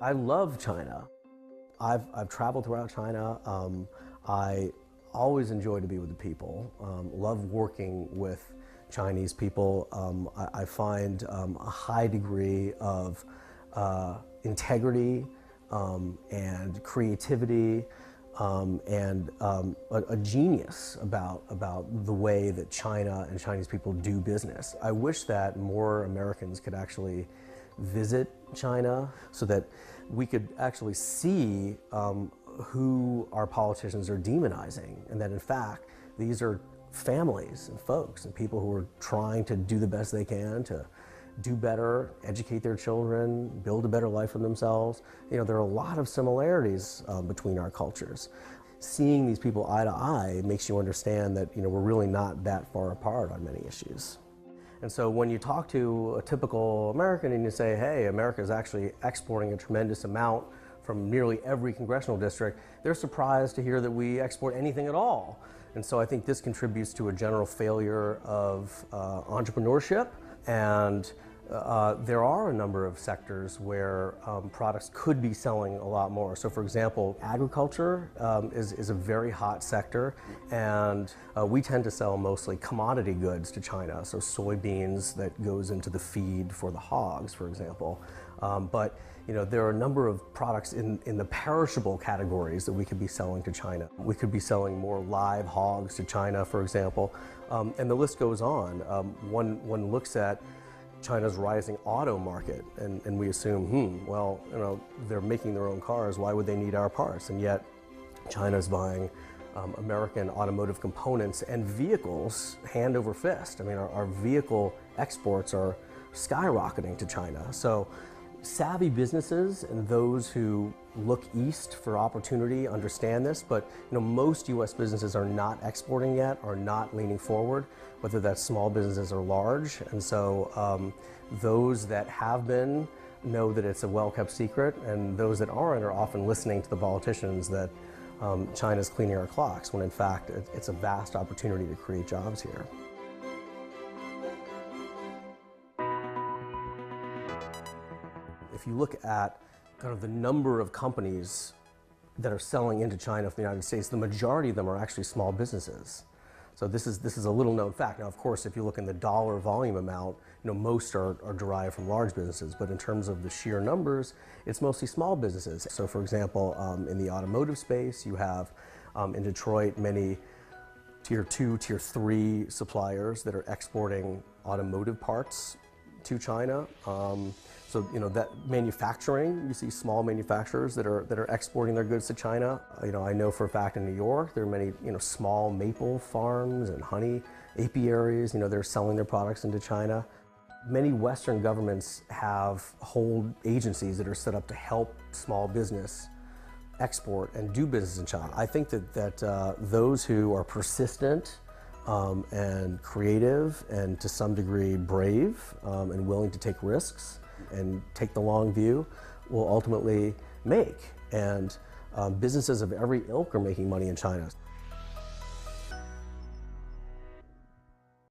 I love China. I've traveled throughout China. I always enjoy to be with the people. Love working with Chinese people. I find a high degree of integrity and creativity and a genius about the way that China and Chinese people do business. I wish that more Americans could actually visit China so that we could actually see who our politicians are demonizing, and that in fact these are families and folks and people who are trying to do the best they can to do better, educate their children, build a better life for themselves. You know, there are a lot of similarities between our cultures. Seeing these people eye to eye makes you understand that, you know, we're really not that far apart on many issues. And so when you talk to a typical American and you say, hey, America is actually exporting a tremendous amount from nearly every congressional district, they're surprised to hear that we export anything at all. And so I think this contributes to a general failure of entrepreneurship, and there are a number of sectors where products could be selling a lot more. So for example, agriculture is a very hot sector, and we tend to sell mostly commodity goods to China, so soybeans that goes into the feed for the hogs, for example. But you know, there are a number of products in the perishable categories that we could be selling to China. We could be selling more live hogs to China, for example, and the list goes on. One looks at China's rising auto market, and we assume, well, you know, they're making their own cars, why would they need our parts? And yet China's buying American automotive components and vehicles hand over fist. I mean, our vehicle exports are skyrocketing to China. So savvy businesses and those who look east for opportunity understand this, but you know, most U.S. businesses are not exporting yet, are not leaning forward, whether that's small businesses or large. And so those that have been know that it's a well-kept secret, and those that aren't are often listening to the politicians that China's cleaning our clocks, when in fact it's a vast opportunity to create jobs here. If you look at kind of the number of companies that are selling into China from the United States, the majority of them are actually small businesses. So this is a little known fact. Now, of course, if you look in the dollar volume amount, you know, most are derived from large businesses, but in terms of the sheer numbers, it's mostly small businesses. So for example, in the automotive space, you have in Detroit many tier 2, tier 3 suppliers that are exporting automotive parts to China. So you know, that manufacturing, you see small manufacturers that are exporting their goods to China. You know, I know for a fact in New York there are many, you know, small maple farms and honey apiaries. You know, they're selling their products into China. Many Western governments have whole agencies that are set up to help small business export and do business in China. I think that those who are persistent and creative and to some degree brave and willing to take risks and take the long view will ultimately make. And businesses of every ilk are making money in China.